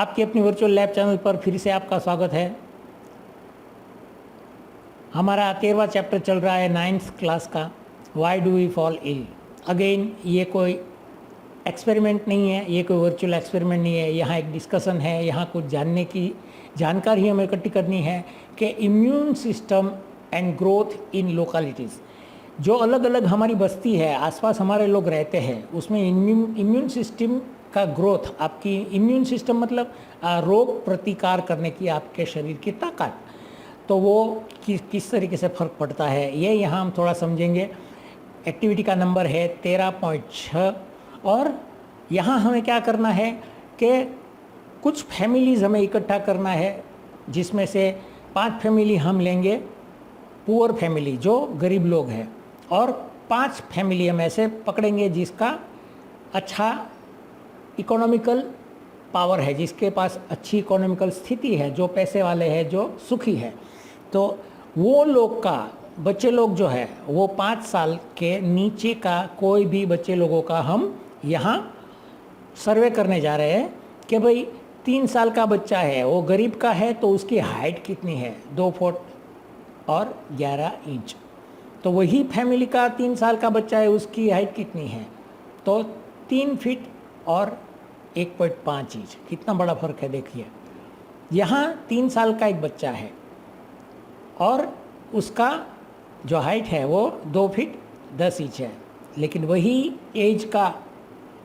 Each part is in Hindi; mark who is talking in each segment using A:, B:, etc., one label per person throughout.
A: आपकी अपनी वर्चुअल लैब चैनल पर फिर से आपका स्वागत है। हमारा 13वां चैप्टर चल रहा है 9th क्लास का, why do we fall ill. Again ये कोई एक्सपेरिमेंट नहीं है, ये कोई वर्चुअल एक्सपेरिमेंट नहीं है, यहाँ एक डिस्कशन है। यहाँ कुछ जानने की जानकारी हमें इकट्ठी करनी है कि immune system and growth in localities, जो अलग अलग हमारी बस्ती है, आसपास हमारे लोग रहते हैं, उसमें इम्यून सिस्टम का ग्रोथ, आपकी इम्यून सिस्टम मतलब रोग प्रतिकार करने की आपके शरीर की ताकत, तो वो किस तरीके से फ़र्क पड़ता है, ये यहाँ हम थोड़ा समझेंगे। एक्टिविटी का नंबर है 13.6 और यहाँ हमें क्या करना है कि कुछ फैमिलीज़ हमें इकट्ठा करना है, जिसमें से 5 फैमिली हम लेंगे पुअर फैमिली, जो गरीब लोग हैं, और 5 फैमिली हम ऐसे पकड़ेंगे जिसका अच्छा इकोनॉमिकल पावर है, जिसके पास अच्छी इकोनॉमिकल स्थिति है, जो पैसे वाले हैं, जो सुखी है। तो वो लोग का बच्चे लोग जो है वो 5 साल के नीचे का कोई भी बच्चे लोगों का हम यहाँ सर्वे करने जा रहे हैं कि भाई 3 साल का बच्चा है, वो गरीब का है, तो उसकी हाइट कितनी है, 2 फुट और 11 इंच। तो वही फैमिली का 3 साल का बच्चा है, उसकी हाइट कितनी है, तो 3 फीट और 1.5 इंच। कितना बड़ा फ़र्क है देखिए। यहाँ 3 साल का एक बच्चा है और उसका जो हाइट है वो 2 फीट 10 इंच है, लेकिन वही एज का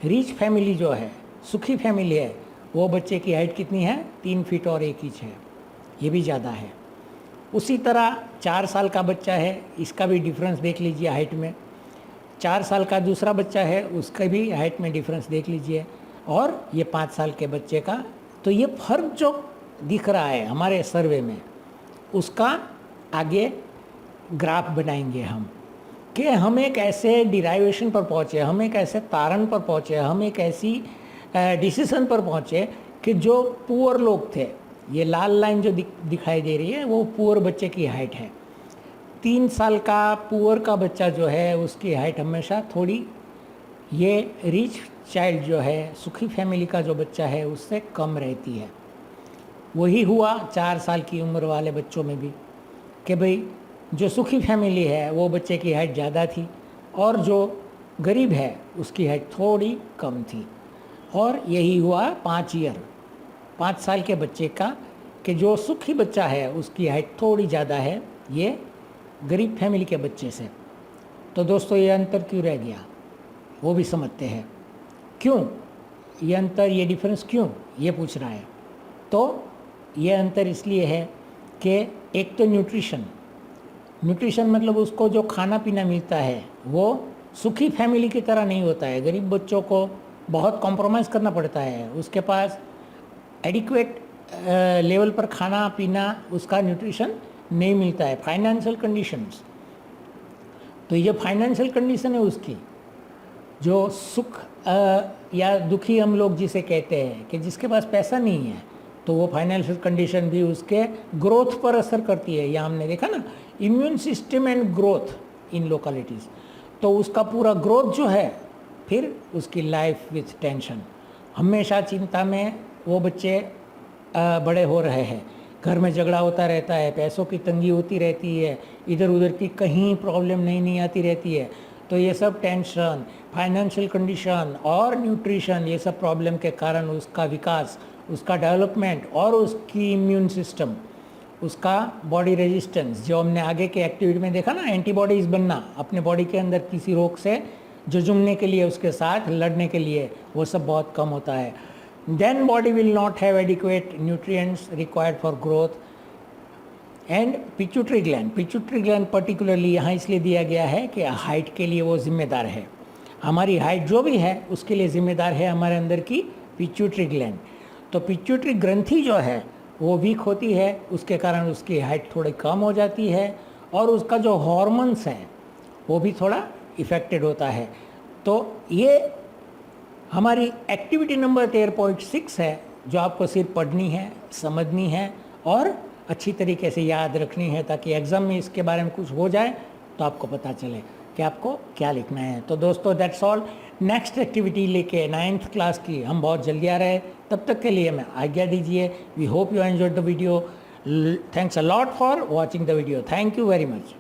A: रिच फैमिली जो है, सुखी फैमिली है, वो बच्चे की हाइट कितनी है, 3 फीट और 1 इंच है, ये भी ज़्यादा है। उसी तरह 4 साल का बच्चा है, इसका भी डिफरेंस देख लीजिए हाइट में। 4 साल का दूसरा बच्चा है, उसका भी हाइट में डिफरेंस देख लीजिए, और ये 5 साल के बच्चे का। तो ये फ़र्क जो दिख रहा है हमारे सर्वे में, उसका आगे ग्राफ बनाएंगे हम कि हम एक ऐसे डिराइवेशन पर पहुँचे, हम एक ऐसे तारण पर पहुँचे, हम एक ऐसी डिसीजन पर पहुँचे कि जो पुअर लोग थे, ये लाल लाइन जो दिखाई दे रही है वो पुअर बच्चे की हाइट है। 3 साल का पुअर का बच्चा जो है उसकी हाइट हमेशा थोड़ी, ये रिच चाइल्ड जो है, सुखी फैमिली का जो बच्चा है, उससे कम रहती है। वही हुआ 4 साल की उम्र वाले बच्चों में भी कि भाई जो सुखी फैमिली है वो बच्चे की हाइट ज़्यादा थी, और जो गरीब है उसकी हाइट थोड़ी कम थी। और यही हुआ 5 साल के बच्चे का, कि जो सुखी बच्चा है उसकी हाइट थोड़ी ज़्यादा है ये गरीब फैमिली के बच्चे से। तो दोस्तों ये अंतर क्यों रह गया, वो भी समझते हैं। क्यों ये अंतर, ये डिफरेंस क्यों, ये पूछ रहा है। तो ये अंतर इसलिए है कि एक तो न्यूट्रिशन मतलब उसको जो खाना पीना मिलता है वो सुखी फैमिली की तरह नहीं होता है। गरीब बच्चों को बहुत कॉम्प्रोमाइज़ करना पड़ता है, उसके पास एडिक्वेट लेवल पर खाना पीना, उसका न्यूट्रिशन नहीं मिलता है। फाइनेंशियल कंडीशंस, तो ये फाइनेंशियल कंडीशन है उसकी, जो सुख या दुखी हम लोग जिसे कहते हैं, कि जिसके पास पैसा नहीं है, तो वो फाइनेंशियल कंडीशन भी उसके ग्रोथ पर असर करती है। या हमने देखा ना, immune system and growth in localities, तो उसका पूरा ग्रोथ जो है, फिर उसकी लाइफ विथ टेंशन, हमेशा चिंता में वो बच्चे बड़े हो रहे हैं। घर में झगड़ा होता रहता है, पैसों की तंगी होती रहती है, इधर उधर की कहीं प्रॉब्लम नहीं आती रहती है। तो ये सब टेंशन, फाइनेंशियल कंडीशन और न्यूट्रिशन, ये सब प्रॉब्लम के कारण उसका विकास, उसका डेवलपमेंट और उसकी इम्यून सिस्टम, उसका बॉडी रेजिस्टेंस, जो हमने आगे के एक्टिविटी में देखा ना, एंटीबॉडीज़ बनना अपने बॉडी के अंदर किसी रोग से जुझने के लिए, उसके साथ लड़ने के लिए, वो सब बहुत कम होता है। Then body will not have adequate nutrients required for growth. And pituitary gland particularly यहाँ इसलिए दिया गया है कि हाइट के लिए वो जिम्मेदार है। हमारी हाइट जो भी है उसके लिए ज़िम्मेदार है हमारे अंदर की पिट्यूटरी ग्लैंड। तो पिट्यूटरी ग्रंथि जो है वो वीक होती है, उसके कारण उसकी हाइट थोड़ी कम हो जाती है, और उसका जो हॉर्मोन्स हैं वो भी थोड़ा इफ़ेक्टेड होता है। तो ये हमारी एक्टिविटी नंबर 13.6 है, जो आपको सिर्फ पढ़नी है, समझनी है और अच्छी तरीके से याद रखनी है, ताकि एग्ज़ाम में इसके बारे में कुछ हो जाए तो आपको पता चले कि आपको क्या लिखना है। तो दोस्तों दैट्स ऑल। नेक्स्ट एक्टिविटी लेके 9th क्लास की हम बहुत जल्दी आ रहे हैं। तब तक के लिए मैं आज्ञा दीजिए। We hope you enjoyed the video. Thanks a lot for watching the video. Thank you very much.